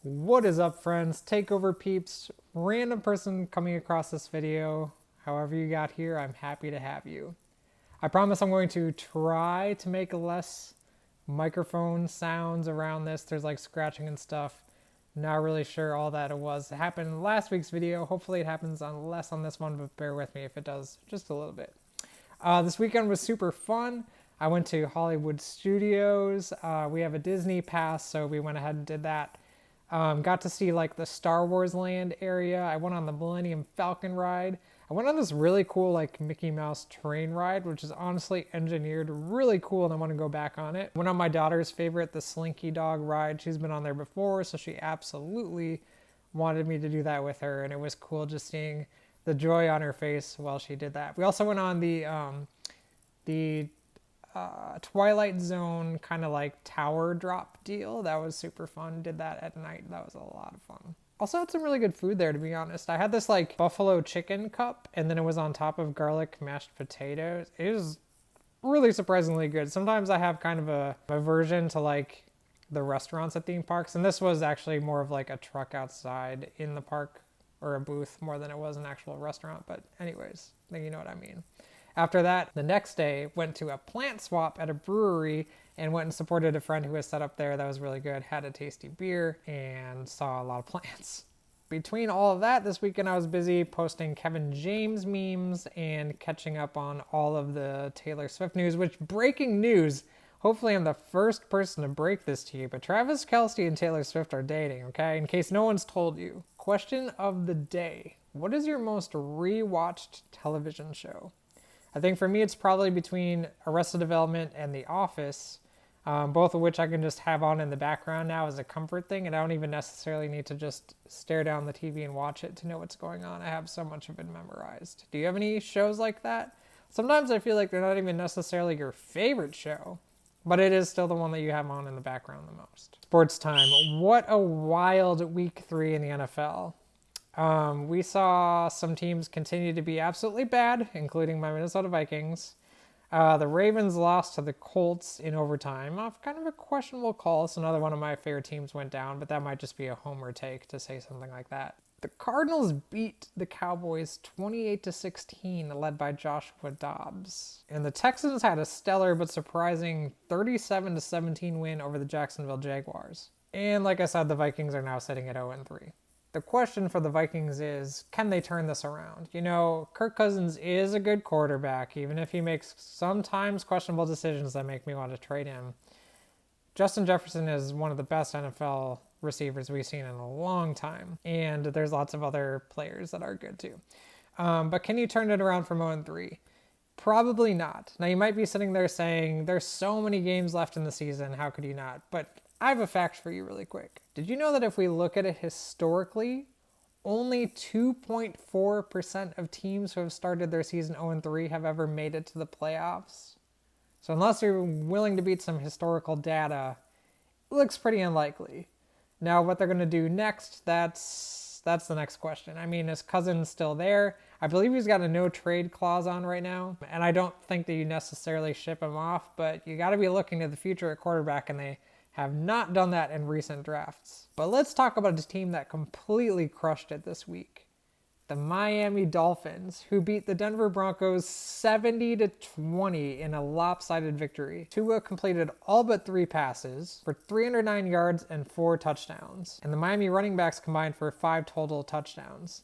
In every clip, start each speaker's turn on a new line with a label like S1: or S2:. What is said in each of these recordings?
S1: What is up, friends? Takeover peeps, random person coming across this video. However you got here, I'm happy to have you. I promise I'm going to try to make less microphone sounds around this. There's like scratching and stuff. Not really sure all that it was. It happened in last week's video. Hopefully it happens less on this one, but bear with me if it does just a little bit. This weekend was super fun. I went to Hollywood Studios. We have a Disney pass, so we went ahead and did that. Got to see like the Star Wars land area. I went on the Millennium Falcon ride. I went on this really cool like Mickey Mouse train ride, which is honestly engineered really cool, and I want to go back on it. Went on my daughter's favorite, the Slinky Dog ride. She's been on there before, so she absolutely wanted me to do that with her, and it was cool just seeing the joy on her face while she did that. We also went on the Twilight Zone kind of like tower drop deal. That was super fun. Did that at night. That was a lot of fun. Also had some really good food there, to be honest. I had this like buffalo chicken cup, and then it was on top of garlic mashed potatoes. It was really surprisingly good. Sometimes I have kind of a aversion to like the restaurants at theme parks, and this was actually more of like a truck outside in the park or a booth more than it was an actual restaurant. But anyways, I think you know what I mean. After that, the next day, went to a plant swap at a brewery and went and supported a friend who was set up there. That was really good. Had a tasty beer and saw a lot of plants. Between all of that, this weekend I was busy posting Kevin James memes and catching up on all of the Taylor Swift news, which breaking news, hopefully I'm the first person to break this to you, but Travis Kelce and Taylor Swift are dating, okay? In case no one's told you. Question of the day. What is your most rewatched television show? I think for me, it's probably between Arrested Development and The Office, both of which I can just have on in the background now as a comfort thing, and I don't even necessarily need to just stare down the TV and watch it to know what's going on. I have so much of it memorized. Do you have any shows like that? Sometimes I feel like they're not even necessarily your favorite show, but it is still the one that you have on in the background the most. Sports time. What a wild week 3 in the NFL. We saw some teams continue to be absolutely bad, including my Minnesota Vikings. The Ravens lost to the Colts in overtime off kind of a questionable call, so another one of my favorite teams went down, but that might just be a homer take to say something like that. The Cardinals beat the Cowboys 28-16, led by Joshua Dobbs. And the Texans had a stellar but surprising 37-17 win over the Jacksonville Jaguars. And like I said, the Vikings are now sitting at 0-3. The question for the Vikings is, can they turn this around? You know, Kirk Cousins is a good quarterback, even if he makes sometimes questionable decisions that make me want to trade him. Justin Jefferson is one of the best NFL receivers we've seen in a long time, and there's lots of other players that are good too. But can you turn it around from 0-3? Probably not. Now, you might be sitting there saying, there's so many games left in the season, how could you not? But I have a fact for you really quick. Did you know that if we look at it historically, only 2.4% of teams who have started their season 0-3 have ever made it to the playoffs? So unless you're willing to beat some historical data, it looks pretty unlikely. Now, what they're going to do next, that's the next question. I mean, is Cousins still there? I believe he's got a no trade clause on right now, and I don't think that you necessarily ship him off, but you got to be looking to the future at quarterback, and they have not done that in recent drafts. But let's talk about a team that completely crushed it this week. The Miami Dolphins, who beat the Denver Broncos 70-20 in a lopsided victory. Tua completed all but 3 passes for 309 yards and 4 touchdowns. And the Miami running backs combined for 5 total touchdowns.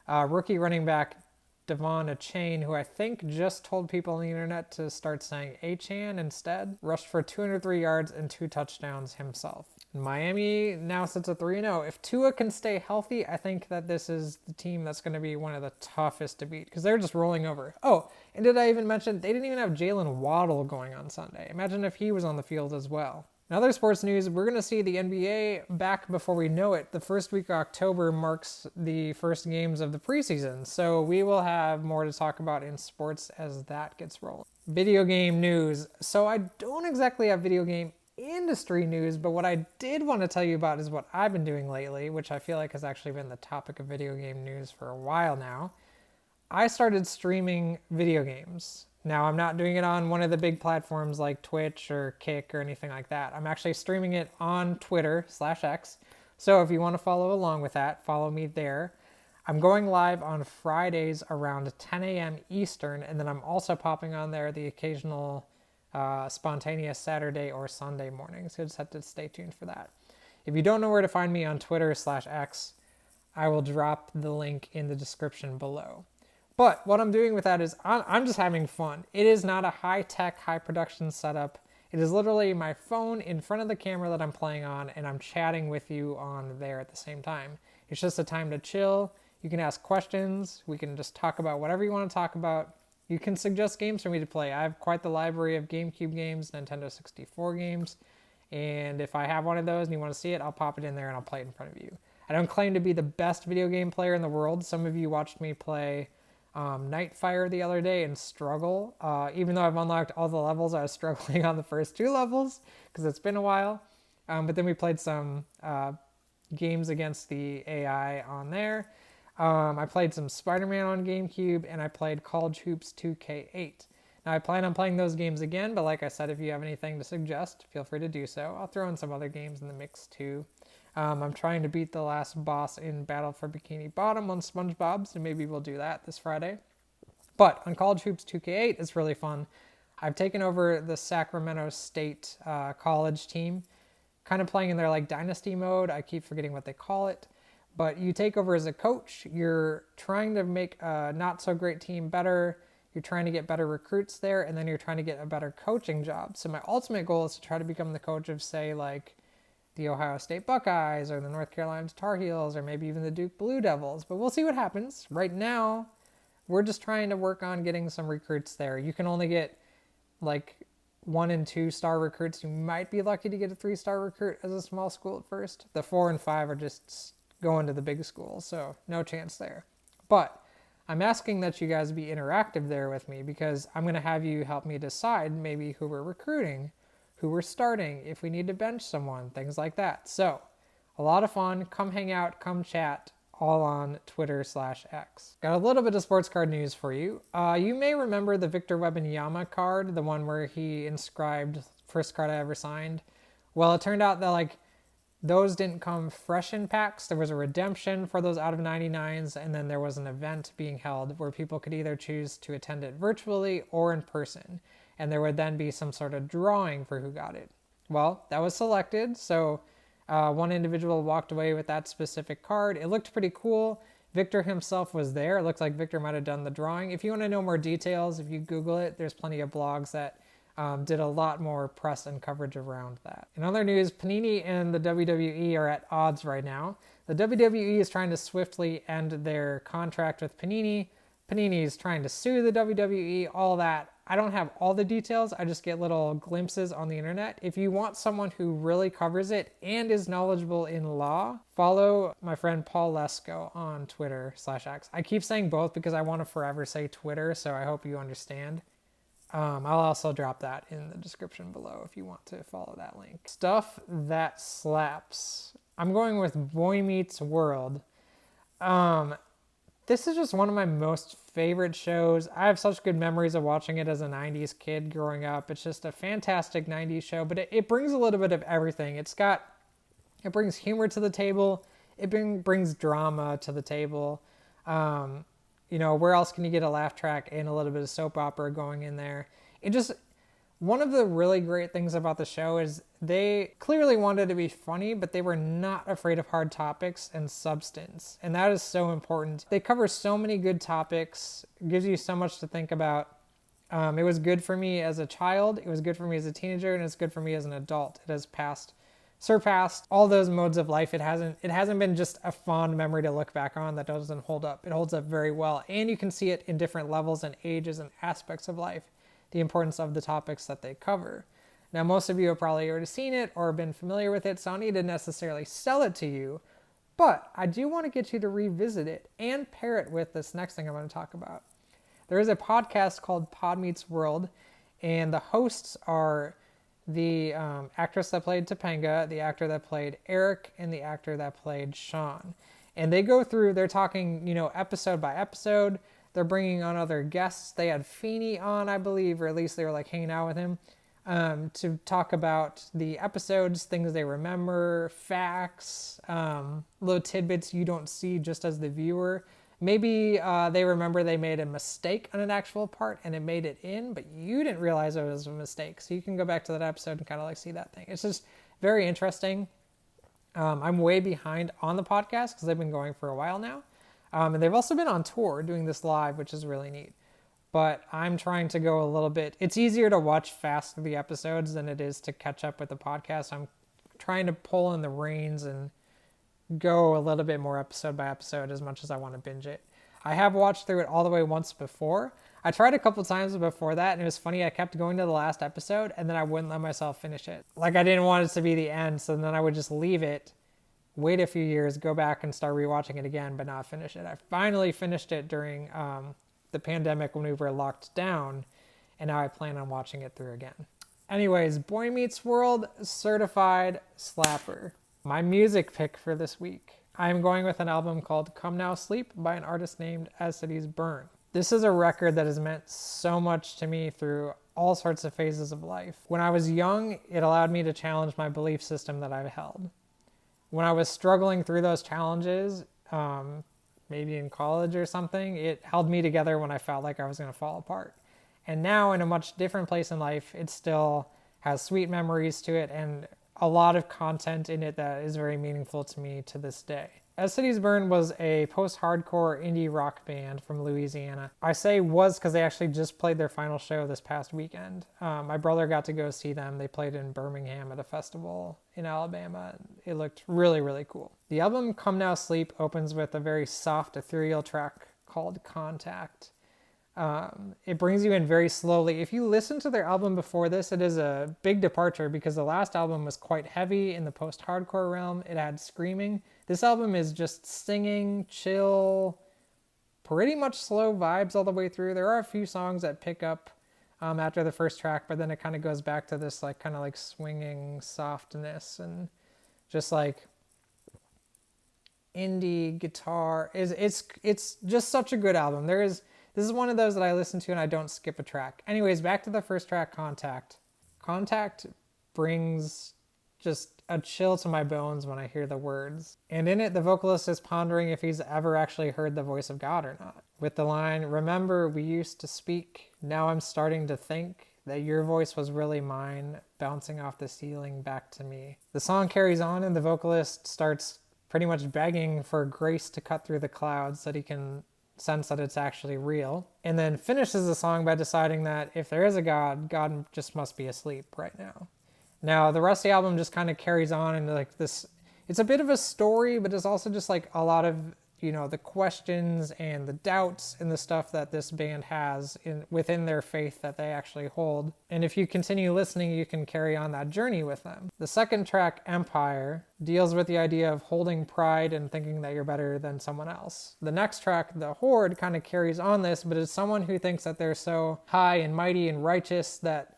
S1: Rookie running back Devon Achane, who I think just told people on the internet to start saying Achan instead, rushed for 203 yards and 2 touchdowns himself. Miami now sits at 3-0. If Tua can stay healthy, I think that this is the team that's going to be one of the toughest to beat because they're just rolling over. Oh, and did I even mention they didn't even have Jalen Waddle going on Sunday? Imagine if he was on the field as well. In other sports news, we're going to see the NBA back before we know it. The first week of October marks the first games of the preseason, so we will have more to talk about in sports as that gets rolling. Video game news. So I don't exactly have video game industry news, but what I did want to tell you about is what I've been doing lately, which I feel like has actually been the topic of video game news for a while now. I started streaming video games. Now, I'm not doing it on one of the big platforms like Twitch or Kick or anything like that. I'm actually streaming it on Twitter/X. So if you want to follow along with that, follow me there. I'm going live on Fridays around 10 a.m. Eastern, and then I'm also popping on there the occasional spontaneous Saturday or Sunday morning. So just have to stay tuned for that. If you don't know where to find me on Twitter/X, I will drop the link in the description below. But what I'm doing with that is I'm just having fun. It is not a high-tech, high-production setup. It is literally my phone in front of the camera that I'm playing on, and I'm chatting with you on there at the same time. It's just a time to chill. You can ask questions. We can just talk about whatever you want to talk about. You can suggest games for me to play. I have quite the library of GameCube games, Nintendo 64 games, and if I have one of those and you want to see it, I'll pop it in there and I'll play it in front of you. I don't claim to be the best video game player in the world. Some of you watched me play Nightfire the other day and struggle. Even though I've unlocked all the levels, I was struggling on the first 2 levels because it's been a while. But then we played some games against the AI on there. I played some Spider-Man on GameCube, and I played College Hoops 2K8. Now, I plan on playing those games again, but like I said, if you have anything to suggest, feel free to do so. I'll throw in some other games in the mix too. I'm trying to beat the last boss in Battle for Bikini Bottom on SpongeBob, so maybe we'll do that this Friday. But on College Hoops 2K8, it's really fun. I've taken over the Sacramento State college team, kind of playing in their like dynasty mode. I keep forgetting what they call it. But you take over as a coach. You're trying to make a not so great team better. You're trying to get better recruits there, and then you're trying to get a better coaching job. So my ultimate goal is to try to become the coach of, say, like the Ohio State Buckeyes or the North Carolina Tar Heels or maybe even the Duke Blue Devils. But we'll see what happens. Right now, we're just trying to work on getting some recruits there. You can only get like 1 and 2 star recruits. You might be lucky to get a 3-star recruit as a small school at first. The 4 and 5 are just going to the big school, so no chance there. But I'm asking that you guys be interactive there with me because I'm going to have you help me decide maybe who we're recruiting, who we're starting, if we need to bench someone, things like that. So a lot of fun. Come hang out, come chat, all on Twitter/X. Got a little bit of sports card news for you. You may remember the Victor Wembanyama card, the one where he inscribed first card I ever signed. Well, it turned out that those didn't come fresh in packs. There was a redemption for those out of 99s, and then there was an event being held where people could either choose to attend it virtually or in person, and there would then be some sort of drawing for who got it. Well, that was selected, so one individual walked away with that specific card. It looked pretty cool. Victor himself was there. It looks like Victor might have done the drawing. If you want to know more details, if you Google it, there's plenty of blogs that did a lot more press and coverage around that. In other news, Panini and the WWE are at odds right now. The WWE is trying to swiftly end their contract with Panini. Panini is trying to sue the WWE, all that. I don't have all the details. I just get little glimpses on the internet. If you want someone who really covers it and is knowledgeable in law, follow my friend Paul Lesko on Twitter/X. I keep saying both because I want to forever say Twitter, so I hope you understand. I'll also drop that in the description below if you want to follow that link. Stuff that slaps. I'm going with Boy Meets World. This is just one of my most favorite shows. I have such good memories of watching it as a 90s kid growing up. It's just a fantastic 90s show, but it brings a little bit of everything. It brings humor to the table. It brings drama to the table. Where else can you get a laugh track and a little bit of soap opera going in there? One of the really great things about the show is they clearly wanted to be funny, but they were not afraid of hard topics and substance. And that is so important. They cover so many good topics, gives you so much to think about. It was good for me as a child, it was good for me as a teenager, and it's good for me as an adult. It has surpassed all those modes of life. It hasn't been just a fond memory to look back on that doesn't hold up. It holds up very well, and you can see it in different levels and ages and aspects of life, the importance of the topics that they cover. Now, most of you have probably already seen it or been familiar with it, so I don't need to necessarily sell it to you, but I do want to get you to revisit it and pair it with this next thing I'm going to talk about. There is a podcast called Pod Meets World, and the hosts are the actress that played Topanga, the actor that played Eric, and the actor that played Sean. And they go through, they're talking, episode by episode. They're bringing on other guests. They had Feeney on, I believe, or at least they were hanging out with him. to talk about the episodes, things they remember, facts, little tidbits you don't see just as the viewer. Maybe they remember they made a mistake on an actual part and it made it in, but you didn't realize it was a mistake. So you can go back to that episode and kind of like see that thing. It's just very interesting. I'm way behind on the podcast because they've been going for a while now. And they've also been on tour doing this live, which is really neat. But I'm trying to go a little bit. It's easier to watch fast the episodes than it is to catch up with the podcast. I'm trying to pull in the reins and go a little bit more episode by episode as much as I want to binge it. I have watched through it all the way once before. I tried a couple times before that, and it was funny. I kept going to the last episode, and then I wouldn't let myself finish it. Like, I didn't want it to be the end, so then I would just leave it, wait a few years, go back and start rewatching it again, but not finish it. I finally finished it during the pandemic when we were locked down, and now I plan on watching it through again. Anyways, Boy Meets World Certified Slapper. My music pick for this week. I'm going with an album called Come Now Sleep by an artist named As Cities Burn. This is a record that has meant so much to me through all sorts of phases of life. When I was young, it allowed me to challenge my belief system that I've held. When I was struggling through those challenges, maybe in college or something, it held me together when I felt like I was going to fall apart. And now in a much different place in life, it still has sweet memories to it and a lot of content in it that is very meaningful to me to this day. As Cities Burn was a post-hardcore indie rock band from Louisiana. I say was because they actually just played their final show this past weekend. My brother got to go see them. They played in Birmingham at a festival in Alabama. It looked really, really cool. The album Come Now Sleep opens with a very soft, ethereal track called Contact. It brings you in very slowly. If you listen to their album before this, it is a big departure because the last album was quite heavy in the post-hardcore realm. It had screaming. This album is just singing, chill, pretty much slow vibes all the way through. There are a few songs that pick up after the first track, but then it kind of goes back to this like kind of like swinging softness and just like indie guitar. It's just such a good album. This is one of those that I listen to and I don't skip a track. Anyways, back to the first track, Contact. Contact brings just a chill to my bones when I hear the words. And in it, the vocalist is pondering if he's ever actually heard the voice of God or not. With the line, "Remember, we used to speak. Now I'm starting to think that your voice was really mine, bouncing off the ceiling back to me." The song carries on and the vocalist starts pretty much begging for grace to cut through the clouds so that he can sense that it's actually real, and then finishes the song by deciding that if there is a God, God just must be asleep right now. Now, the rest of the album just kind of carries on into like this, it's a bit of a story, but it's also just like a lot of, the questions and the doubts and the stuff that this band has within their faith that they actually hold. And if you continue listening, you can carry on that journey with them. The second track, Empire, deals with the idea of holding pride and thinking that you're better than someone else. The next track, The Horde, kind of carries on this, but it's someone who thinks that they're so high and mighty and righteous that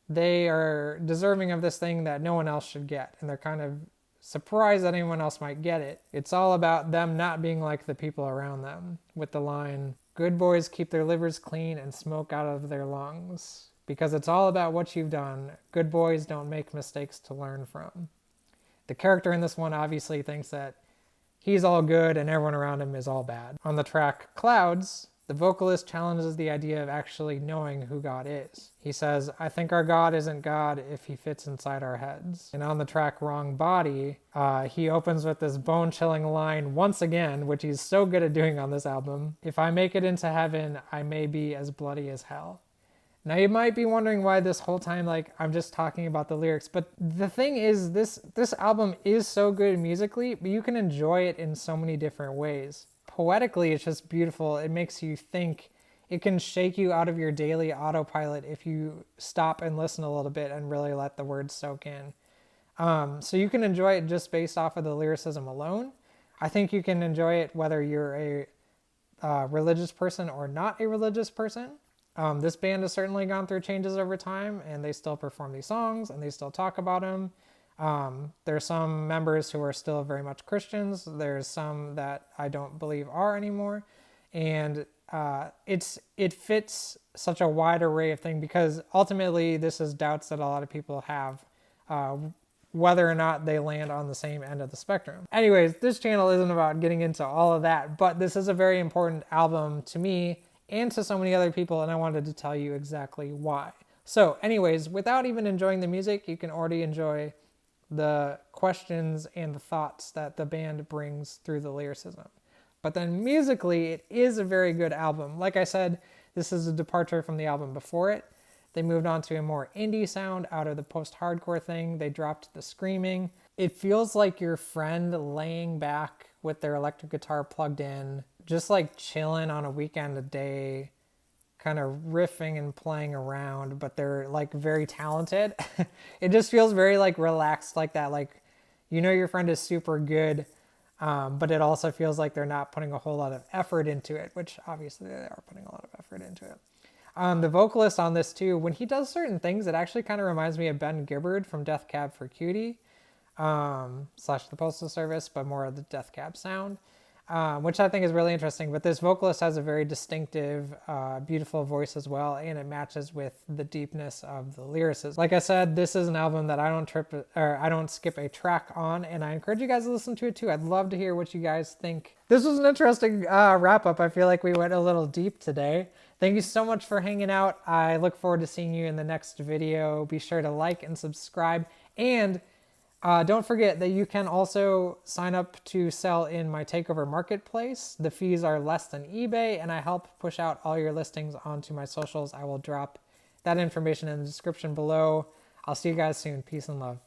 S1: they are deserving of this thing that no one else should get. And they're kind of surprised that anyone else might get it. It's all about them not being like the people around them, with the line, "Good boys keep their livers clean and smoke out of their lungs. Because it's all about what you've done. Good boys don't make mistakes to learn from." The character in this one obviously thinks that he's all good and everyone around him is all bad. On the track Clouds, the vocalist challenges the idea of actually knowing who God is. He says, "I think our God isn't God if he fits inside our heads." And on the track Wrong Body, he opens with this bone-chilling line once again, which he's so good at doing on this album. "If I make it into heaven, I may be as bloody as hell." Now you might be wondering why this whole time I'm just talking about the lyrics, but the thing is this album is so good musically, but you can enjoy it in so many different ways. Poetically, it's just beautiful. It makes you think. It can shake you out of your daily autopilot if you stop and listen a little bit and really let the words soak in. So you can enjoy it just based off of the lyricism alone. I think you can enjoy it whether you're a religious person or not a religious person. This band has certainly gone through changes over time, and they still perform these songs and they still talk about them. There's some members who are still very much Christians. There's some that I don't believe are anymore. And it fits such a wide array of things, because ultimately this is doubts that a lot of people have, whether or not they land on the same end of the spectrum. Anyways, this channel isn't about getting into all of that, but this is a very important album to me and to so many other people, and I wanted to tell you exactly why. So anyways, without even enjoying the music, you can already enjoy the questions and the thoughts that the band brings through the lyricism. But then musically, it is a very good album. Like I said, this is a departure from the album before it. They moved on to a more indie sound out of the post-hardcore thing. They dropped the screaming. It feels like your friend laying back with their electric guitar plugged in, just like chilling on a weekend a day, kind of riffing and playing around, but they're like very talented. It just feels very like relaxed like that. Like, you know, your friend is super good, but it also feels like they're not putting a whole lot of effort into it, which obviously they are putting a lot of effort into it. The vocalist on this too, when he does certain things, it actually kind of reminds me of Ben Gibbard from Death Cab for Cutie, / the Postal Service, but more of the Death Cab sound, which I think is really interesting. But this vocalist has a very distinctive, beautiful voice as well, and it matches with the deepness of the lyricism. Like I said, this is an album that I don't skip a track on, and I encourage you guys to listen to it too. I'd love to hear what you guys think. This was an interesting wrap up. I feel like we went a little deep today. Thank you so much for hanging out. I look forward to seeing you in the next video. Be sure to like and subscribe, and don't forget that you can also sign up to sell in my Takeover marketplace. The fees are less than eBay, and I help push out all your listings onto my socials. I will drop that information in the description below. I'll see you guys soon. Peace and love.